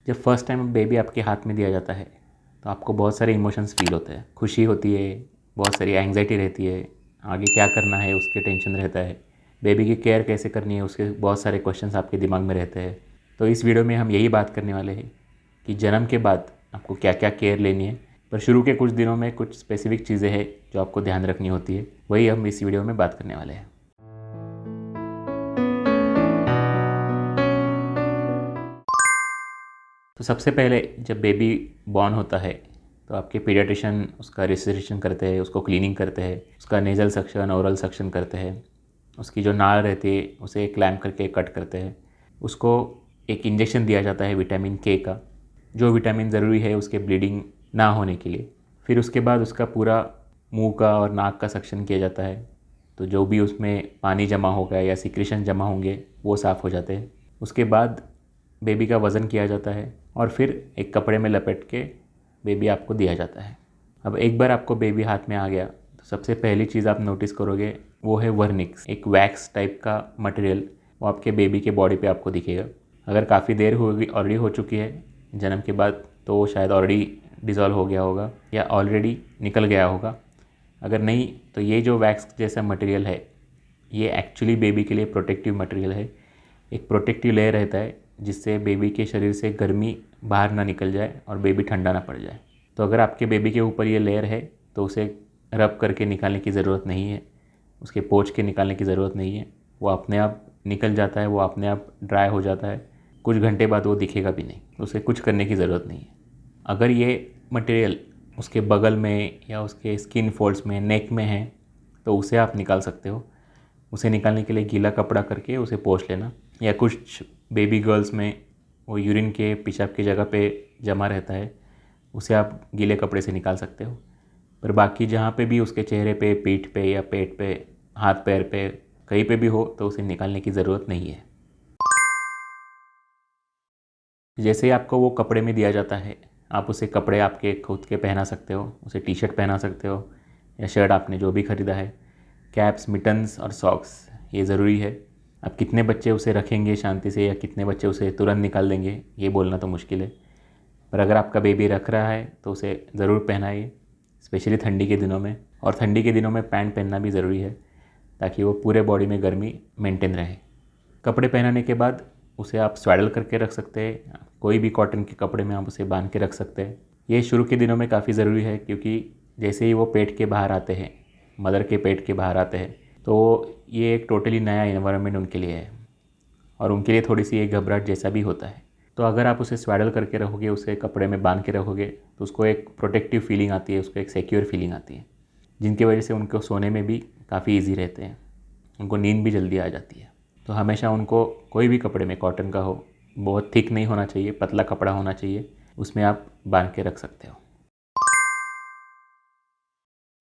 जब first time baby आपके हाथ में दिया जाता है तो आपको बहुत सारे इमोशंस फील होते हैं। खुशी होती है, बहुत सारी एंग्जाइटी रहती है, आगे क्या करना है उसके टेंशन रहता है, बेबी की केयर कैसे करनी है उसके बहुत सारे क्वेश्चंस आपके दिमाग में रहते हैं। तो इस वीडियो में हम यही बात करने वाले हैं कि जन्म के बाद आपको क्या क्या केयर लेनी है, पर शुरू के कुछ दिनों में कुछ स्पेसिफिक चीज़ें हैं जो आपको ध्यान रखनी होती है, वही हम इस वीडियो में बात करने वाले हैं। तो सबसे पहले जब बेबी बॉर्न होता है तो आपके पीडियाट्रिशियन उसका रिसर्चेशन करते हैं, उसको क्लीनिंग करते हैं, उसका नेज़ल सक्शन ओरल सक्शन करते हैं, उसकी जो नाड़ रहती है उसे क्लैम्प करके कट करते हैं, उसको एक इंजेक्शन दिया जाता है विटामिन के का, जो विटामिन ज़रूरी है उसके ब्लीडिंग ना होने के लिए। फिर उसके बाद उसका पूरा मुंह का और नाक का सक्शन किया जाता है, तो जो भी उसमें पानी जमा होगा या सिक्रेशन जमा होंगे वो साफ़ हो जाते हैं। उसके बाद बेबी का वज़न किया जाता है और फिर एक कपड़े में लपेट के बेबी आपको दिया जाता है। अब एक बार आपको बेबी हाथ में आ गया तो सबसे पहली चीज़ आप नोटिस करोगे वो है वर्निक्स, एक वैक्स टाइप का मटेरियल, वो आपके बेबी के बॉडी पे आपको दिखेगा। अगर काफ़ी देर होगी ऑलरेडी हो चुकी है जन्म के बाद तो वो शायद ऑलरेडी डिज़ोल्व हो गया होगा या ऑलरेडी निकल गया होगा। अगर नहीं तो ये जो वैक्स जैसा मटेरियल है ये एक्चुअली बेबी के लिए प्रोटेक्टिव मटेरियल है। एक प्रोटेक्टिव लेयर रहता है जिससे बेबी के शरीर से गर्मी बाहर ना निकल जाए और बेबी ठंडा ना पड़ जाए। तो अगर आपके बेबी के ऊपर ये लेयर है तो उसे रब करके निकालने की ज़रूरत नहीं है, उसके पोंछ के निकालने की ज़रूरत नहीं है, वो अपने आप निकल जाता है, वो अपने आप ड्राई हो जाता है, कुछ घंटे बाद वो दिखेगा भी नहीं, उसे कुछ करने की ज़रूरत नहीं है। अगर ये मटेरियल उसके बगल में या उसके स्किन फोल्ड्स में, नेक में है तो उसे आप निकाल सकते हो। उसे निकालने के लिए गीला कपड़ा करके उसे पोंछ लेना, या कुछ बेबी गर्ल्स में वो यूरिन के पेशाब की जगह पे जमा रहता है, उसे आप गीले कपड़े से निकाल सकते हो। पर बाकी जहाँ पे भी उसके चेहरे पे, पीठ पे या पेट पे, हाथ पैर पे, कहीं पे भी हो तो उसे निकालने की ज़रूरत नहीं है। जैसे ही आपको वो कपड़े में दिया जाता है आप उसे कपड़े आपके खुद के पहना सकते हो, उसे टी शर्ट पहना सकते हो या शर्ट आपने जो भी ख़रीदा है, कैप्स, मिटन्स और सॉक्स ये ज़रूरी है। अब कितने बच्चे उसे रखेंगे शांति से या कितने बच्चे उसे तुरंत निकाल देंगे ये बोलना तो मुश्किल है, पर अगर आपका बेबी रख रहा है तो उसे ज़रूर पहनाइए, स्पेशली ठंडी के दिनों में। और ठंडी के दिनों में पैंट पहनना भी ज़रूरी है ताकि वो पूरे बॉडी में गर्मी मेंटेन रहे। कपड़े पहनाने के बाद उसे आप स्वेडल करके रख सकते हैं, कोई भी कॉटन के कपड़े में आप उसे बांध के रख सकते हैं। ये शुरू के दिनों में काफ़ी ज़रूरी है क्योंकि जैसे ही वो पेट के बाहर आते हैं, मदर के पेट के बाहर आते हैं, तो ये एक टोटली नया एनवायरनमेंट उनके लिए है और उनके लिए थोड़ी सी एक घबराहट जैसा भी होता है। तो अगर आप उसे स्वेडल करके रखोगे, उसे कपड़े में बांध के रखोगे तो उसको एक प्रोटेक्टिव फीलिंग आती है, उसको एक सिक्योर फीलिंग आती है, जिनकी वजह से उनको सोने में भी काफ़ी ईजी रहते हैं, उनको नींद भी जल्दी आ जाती है। तो हमेशा उनको कोई भी कपड़े में, कॉटन का हो, बहुत थिक नहीं होना चाहिए, पतला कपड़ा होना चाहिए, उसमें आप बांध के रख सकते हो।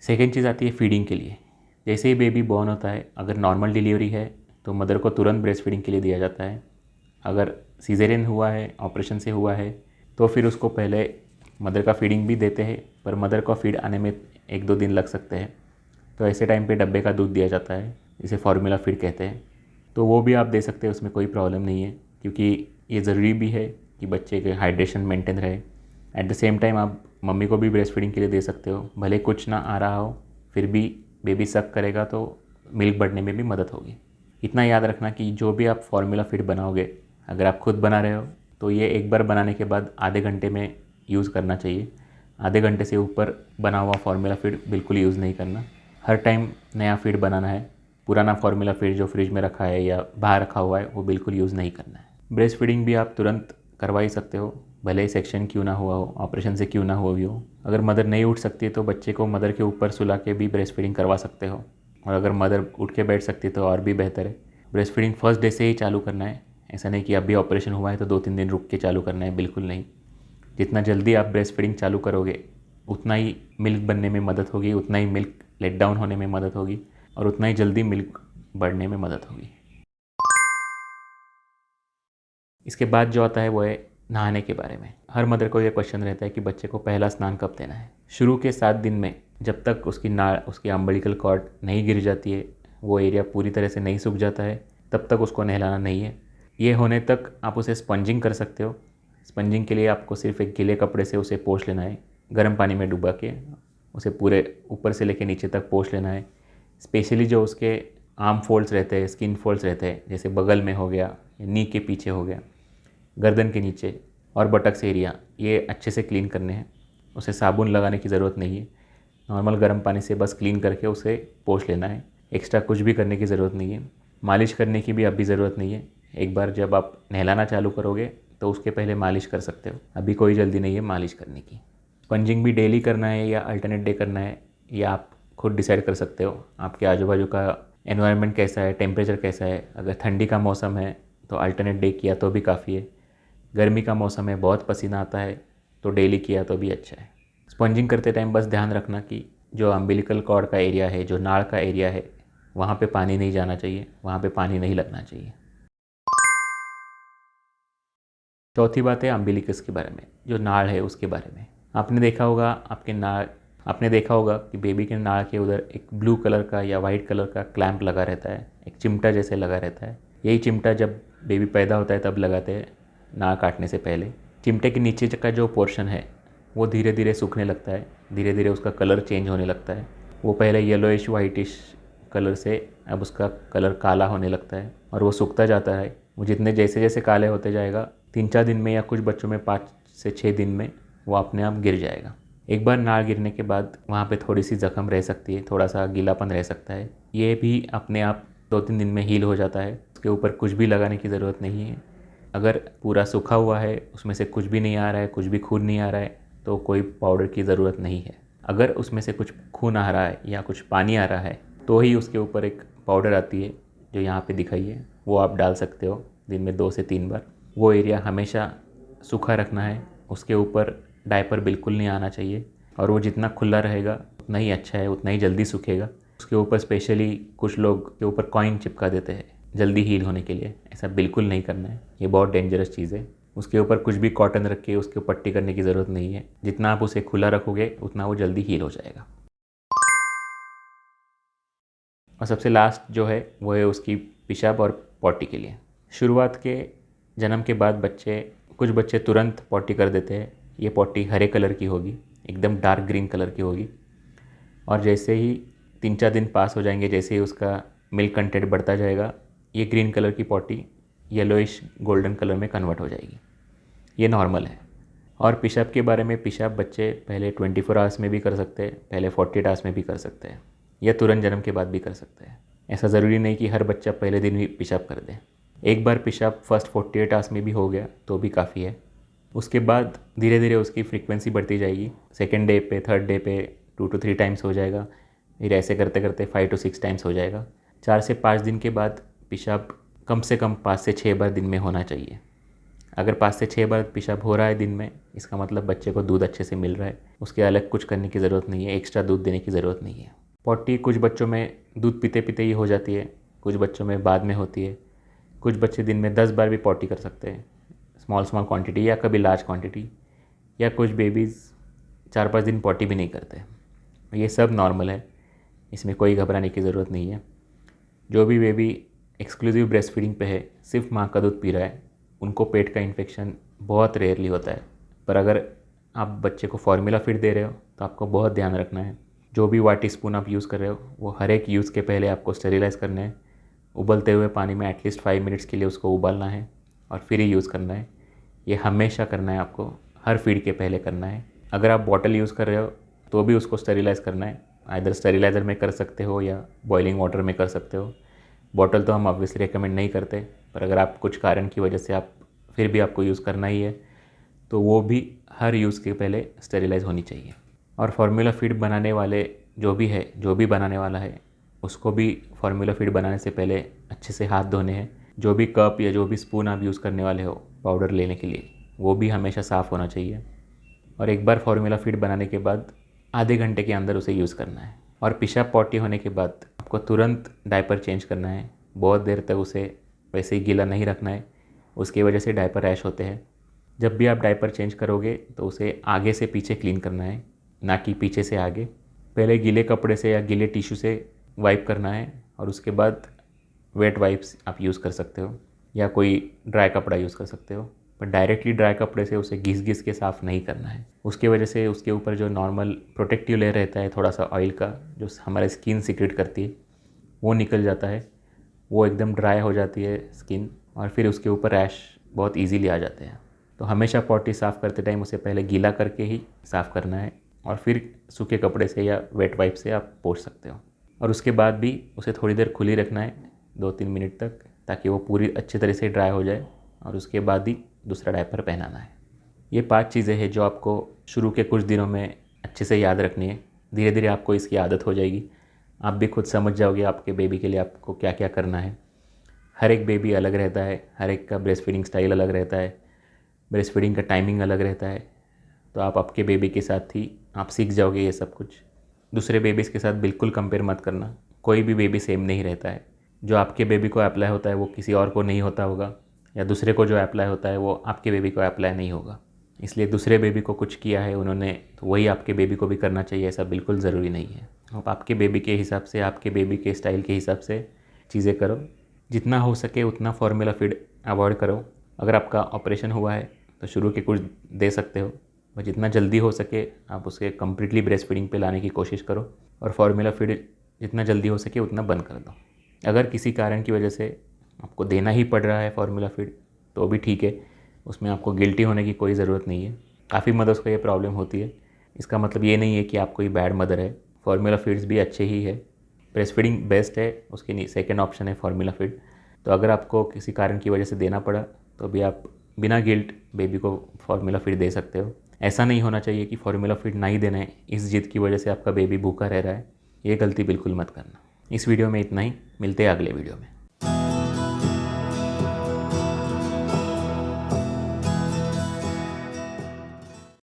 सेकेंड चीज़ आती है फीडिंग के लिए। जैसे ही बेबी बॉर्न होता है, अगर नॉर्मल डिलीवरी है तो मदर को तुरंत ब्रेस्ट फीडिंग के लिए दिया जाता है। अगर सीज़ेरियन हुआ है, ऑपरेशन से हुआ है, तो फिर उसको पहले मदर का फीडिंग भी देते हैं, पर मदर को फीड आने में 1-2 दिन लग सकते हैं। तो ऐसे टाइम पे डब्बे का दूध दिया जाता है, जिसे फार्मूला फीड कहते हैं, तो वो भी आप दे सकते हैं, उसमें कोई प्रॉब्लम नहीं है क्योंकि ये ज़रूरी भी है कि बच्चे के हाइड्रेशन मेंटेन रहे। एट द सेम टाइम आप मम्मी को भी ब्रेस्ट फीडिंग के लिए दे सकते हो, भले कुछ ना आ रहा हो फिर भी बेबी सक करेगा तो मिल्क बढ़ने में भी मदद होगी। इतना याद रखना कि जो भी आप फार्मूला फीड बनाओगे, अगर आप खुद बना रहे हो तो ये एक बार बनाने के बाद आधे घंटे में यूज़ करना चाहिए। आधे घंटे से ऊपर बना हुआ फार्मूला फीड बिल्कुल यूज़ नहीं करना। हर टाइम नया फीड बनाना है, पुराना फार्मूला फीड जो फ्रिज में रखा है या बाहर रखा हुआ है वो बिल्कुल यूज़ नहीं करना है। ब्रेस्ट फीडिंग भी आप तुरंत करवा ही सकते हो, भले ही सेक्शन क्यों ना हुआ हो, ऑपरेशन से क्यों ना हुआ भी हो। अगर मदर नहीं उठ सकती तो बच्चे को मदर के ऊपर सुला के भी ब्रेस्ट फीडिंग करवा सकते हो, और अगर मदर उठ के बैठ सकती तो और भी बेहतर है। ब्रेस्ट फीडिंग फर्स्ट डे से ही चालू करना है, ऐसा नहीं कि अभी ऑपरेशन हुआ है तो 2-3 दिन रुक के चालू करना है, बिल्कुल नहीं। जितना जल्दी आप ब्रेस्ट फीडिंग चालू करोगे उतना ही मिल्क बनने में मदद होगी, उतना ही मिल्क लेट डाउन होने में मदद होगी और उतना ही जल्दी मिल्क बढ़ने में मदद होगी। इसके बाद जो आता है वो है नहाने के बारे में। हर मदर को ये क्वेश्चन रहता है कि बच्चे को पहला स्नान कब देना है। शुरू के 7 दिन में जब तक उसकी नाड़, उसकी अम्बिलिकल कॉर्ड नहीं गिर जाती है, वो एरिया पूरी तरह से नहीं सूख जाता है, तब तक उसको नहलाना नहीं है। ये होने तक आप उसे स्पंजिंग कर सकते हो। स्पंजिंग के लिए आपको सिर्फ एक गीले कपड़े से उसे पोंछ लेना है, गर्म पानी में डुबा के उसे पूरे ऊपर से लेकर नीचे तक पोंछ लेना है। स्पेशली जो उसके आर्म फोल्ड्स रहते हैं, स्किन फोल्ड्स रहते हैं, जैसे बगल में हो गया, नी के पीछे हो गया, गर्दन के नीचे और बटक्स एरिया, ये अच्छे से क्लीन करने हैं। उसे साबुन लगाने की ज़रूरत नहीं है, नॉर्मल गर्म पानी से बस क्लीन करके उसे पोंछ लेना है। एक्स्ट्रा कुछ भी करने की ज़रूरत नहीं है। मालिश करने की भी अभी ज़रूरत नहीं है। एक बार जब आप नहलाना चालू करोगे तो उसके पहले मालिश कर सकते हो, अभी कोई जल्दी नहीं है मालिश करने की। स्पंजिंग भी डेली करना है या अल्टरनेट डे करना है, या आप खुद डिसाइड कर सकते हो। आपके आजू बाजू का एनवायरनमेंट कैसा है, टेम्परेचर कैसा है। अगर ठंडी का मौसम है तो अल्टरनेट डे किया तो भी काफ़ी है। गर्मी का मौसम है, बहुत पसीना आता है, तो डेली किया तो भी अच्छा है। स्पंजिंग करते टाइम बस ध्यान रखना कि जो अम्बिलिकल कॉर्ड का एरिया है, जो नाड़ का एरिया है, वहाँ पे पानी नहीं जाना चाहिए, वहाँ पे पानी नहीं लगना चाहिए। चौथी बात है अम्बिलिकस के बारे में, जो नाड़ है उसके बारे में। आपने देखा होगा कि बेबी के नाड़ के उधर एक ब्लू कलर का या वाइट कलर का क्लैंप लगा रहता है, एक चिमटा जैसे लगा रहता है। यही चिमटा जब बेबी पैदा होता है तब लगाते हैं, नाड़ काटने से पहले। चिमटे के नीचे का जो पोर्शन है वो धीरे धीरे सूखने लगता है, धीरे धीरे उसका कलर चेंज होने लगता है। वो पहले येलोइश वाइटिश कलर से अब उसका कलर काला होने लगता है और वो सूखता जाता है। वो जितने जैसे जैसे काले होते जाएगा, 3-4 दिन में या कुछ बच्चों में 5 से 6 दिन में वो अपने आप गिर जाएगा। एक बार नाड़ गिरने के बाद वहाँ पे थोड़ी सी ज़ख्म रह सकती है, थोड़ा सा गीलापन रह सकता है। ये भी अपने आप 2-3 दिन में हील हो जाता है। उसके ऊपर कुछ भी लगाने की ज़रूरत नहीं है। अगर पूरा सूखा हुआ है, उसमें से कुछ भी नहीं आ रहा है, कुछ भी खून नहीं आ रहा है, तो कोई पाउडर की ज़रूरत नहीं है। अगर उसमें से कुछ खून आ रहा है या कुछ पानी आ रहा है तो ही उसके ऊपर एक पाउडर आती है जो यहाँ पे दिखाई है, वो आप डाल सकते हो दिन में 2 से 3 बार। वो एरिया हमेशा सूखा रखना है। उसके ऊपर डायपर बिल्कुल नहीं आना चाहिए, और वो जितना खुला रहेगा उतना ही अच्छा है, उतना ही जल्दी सूखेगा। उसके ऊपर स्पेशली कुछ लोग के ऊपर कॉइन चिपका देते हैं जल्दी हील होने के लिए। ऐसा बिल्कुल नहीं करना है, ये बहुत डेंजरस चीज़ है। उसके ऊपर कुछ भी कॉटन रख के उसके पट्टी करने की ज़रूरत नहीं है। जितना आप उसे खुला रखोगे उतना वो जल्दी हील हो जाएगा। और सबसे लास्ट जो है वो है उसकी पेशाब और पॉटी के लिए। शुरुआत के जन्म के बाद कुछ बच्चे तुरंत पॉटी कर देते हैं। ये पॉटी हरे कलर की होगी, एकदम डार्क ग्रीन कलर की होगी। और जैसे ही 3-4 दिन पास हो जाएंगे, जैसे ही उसका मिल्क कंटेंट बढ़ता जाएगा, ये ग्रीन कलर की पॉटी येलोइश गोल्डन कलर में कन्वर्ट हो जाएगी। ये नॉर्मल है। और पेशाब के बारे में, पेशाब बच्चे पहले 24 आवर्स में भी कर सकते हैं, पहले 48 आवर्स में भी कर सकते हैं, या तुरंत जन्म के बाद भी कर सकते हैं। ऐसा ज़रूरी नहीं कि हर बच्चा पहले दिन ही पेशाब कर दे। एक बार पेशाब फर्स्ट 48 आवर्स में भी हो गया तो भी काफ़ी है। उसके बाद धीरे धीरे उसकी फ्रीक्वेंसी बढ़ती जाएगी। सेकेंड डे पे, थर्ड डे पे 2 to 3 टाइम्स हो जाएगा, फिर ऐसे करते करते 5 to 6 टाइम्स हो जाएगा। 4 से 5 दिन के बाद पेशाब कम से कम 5 से 6 बार दिन में होना चाहिए। अगर 5 से 6 बार पेशाब हो रहा है दिन में, इसका मतलब बच्चे को दूध अच्छे से मिल रहा है। उसके अलग कुछ करने की ज़रूरत नहीं है, एक्स्ट्रा दूध देने की ज़रूरत नहीं है। पॉटी कुछ बच्चों में दूध पीते पीते ही हो जाती है, कुछ बच्चों में बाद में होती है। कुछ बच्चे दिन में 10 बार भी पॉटी कर सकते हैं, स्मॉल क्वांटिटी या कभी लार्ज क्वांटिटी। या कुछ बेबीज़ 4-5 दिन पॉटी भी नहीं करते। ये सब नॉर्मल है, इसमें कोई घबराने की ज़रूरत नहीं है। जो भी बेबी एक्सक्लूसिव ब्रेस्ट फीडिंग पे है, सिर्फ माँ का दूध पी रहा है, उनको पेट का इन्फेक्शन बहुत रेयरली होता है। पर अगर आप बच्चे को फार्मूला फीड दे रहे हो तो आपको बहुत ध्यान रखना है। जो भी वाटी स्पून आप यूज़ कर रहे हो वो हर एक यूज़ के पहले आपको स्टेरिलाइज़ करना है। उबलते हुए पानी में एटलीस्ट 5 मिनट्स के लिए उसको उबालना है और फिर ही यूज़ करना है। ये हमेशा करना है, आपको हर फीड के पहले करना है। अगर आप बॉटल यूज़ कर रहे हो तो भी उसको स्टेरिलाइज़ करना है। आइदर स्टेरिलाइज़र में कर सकते हो या बॉइलिंग वाटर में कर सकते हो। बॉटल तो हम ऑब्वियसली रिकमेंड नहीं करते, पर अगर आप कुछ कारण की वजह से आप फिर भी आपको यूज़ करना ही है तो वो भी हर यूज़ के पहले स्टेरिलाइज़ होनी चाहिए। और फार्मूला फीड बनाने वाले जो भी बनाने वाला है, उसको भी फार्मूला फीड बनाने से पहले अच्छे से हाथ धोने हैं। जो भी कप या जो भी स्पून आप यूज़ करने वाले हो पाउडर लेने के लिए, वो भी हमेशा साफ़ होना चाहिए। और एक बार फार्मूला फीड बनाने के बाद आधे घंटे के अंदर उसे यूज़ करना है। और पेशाब पॉटी होने के बाद आपको तुरंत डायपर चेंज करना है। बहुत देर तक उसे वैसे ही गीला नहीं रखना है, उसकी वजह से डायपर रैश होते हैं। जब भी आप डायपर चेंज करोगे तो उसे आगे से पीछे क्लीन करना है, ना कि पीछे से आगे। पहले गीले कपड़े से या गीले टिश्यू से वाइप करना है और उसके बाद वेट वाइप्स आप यूज़ कर सकते हो या कोई ड्राई कपड़ा यूज़ कर सकते हो। पर डायरेक्टली ड्राई कपड़े से उसे घिस घिस के साफ़ नहीं करना है। उसके वजह से उसके ऊपर जो नॉर्मल प्रोटेक्टिव लेयर रहता है थोड़ा सा ऑयल का, जो हमारा स्किन सीक्रेट करती है, वो निकल जाता है, वो एकदम ड्राई हो जाती है स्किन, और फिर उसके ऊपर रैश बहुत ईजीली आ जाते हैं। तो हमेशा पॉटी साफ़ करते टाइम उसे पहले गीला करके ही साफ़ करना है, और फिर सूखे कपड़े से या वेट वाइप से आप पोंछ सकते हो। और उसके बाद भी उसे थोड़ी देर खुली रखना है 2-3 मिनट तक, ताकि वो पूरी अच्छी तरह से ड्राई हो जाए, और उसके बाद ही दूसरा डायपर पहनाना है। ये 5 चीज़ें हैं जो आपको शुरू के कुछ दिनों में अच्छे से याद रखनी है। धीरे धीरे आपको इसकी आदत हो जाएगी, आप भी खुद समझ जाओगे आपके बेबी के लिए आपको क्या क्या करना है। हर एक बेबी अलग रहता है, हर एक का ब्रेस्ट फीडिंग स्टाइल अलग रहता है, ब्रेस्ट फीडिंग का टाइमिंग अलग रहता है। तो आप आपके बेबी के साथ ही आप सीख जाओगे ये सब कुछ। दूसरे बेबीज़ के साथ बिल्कुल कंपेयर मत करना, कोई भी बेबी सेम नहीं रहता है। जो आपके बेबी को अप्लाई होता है वो किसी और को नहीं होता होगा, या दूसरे को जो अप्लाई होता है वो आपके बेबी को अप्लाई नहीं होगा। इसलिए दूसरे बेबी को कुछ किया है उन्होंने तो वही आपके बेबी को भी करना चाहिए, ऐसा बिल्कुल ज़रूरी नहीं है। आप आपके बेबी के हिसाब से, आपके बेबी के स्टाइल के हिसाब से चीज़ें करो। जितना हो सके उतना फार्मूला फीड अवॉइड करो। अगर आपका ऑपरेशन हुआ है तो शुरू के कुछ दे सकते हो, और जितना जल्दी हो सके आप उसे कम्प्लीटली ब्रेस्ट फीडिंग पे लाने की कोशिश करो, और फार्मूला फीड जितना जल्दी हो सके उतना बंद कर दो। अगर किसी कारण की वजह से आपको देना ही पड़ रहा है फार्मूला फीड तो भी ठीक है, उसमें आपको गिल्टी होने की कोई ज़रूरत नहीं है। काफ़ी मदर्स को ये प्रॉब्लम होती है, इसका मतलब ये नहीं है कि आप कोई बैड मदर है। फार्मूला फीड्स भी अच्छे ही है, ब्रेस्ट फीडिंग बेस्ट है, उसके सेकेंड ऑप्शन है फार्मूला फीड। तो अगर आपको किसी कारण की वजह से देना पड़ा तो भी आप बिना गिल्ट बेबी को फार्मूला फीड दे सकते हो। ऐसा नहीं होना चाहिए कि फार्मूला फीड ना ही देना है, इस जिद की वजह से आपका बेबी भूखा रह रहा है, ये गलती बिल्कुल मत करना। इस वीडियो में इतना ही, मिलते हैं अगले वीडियो में।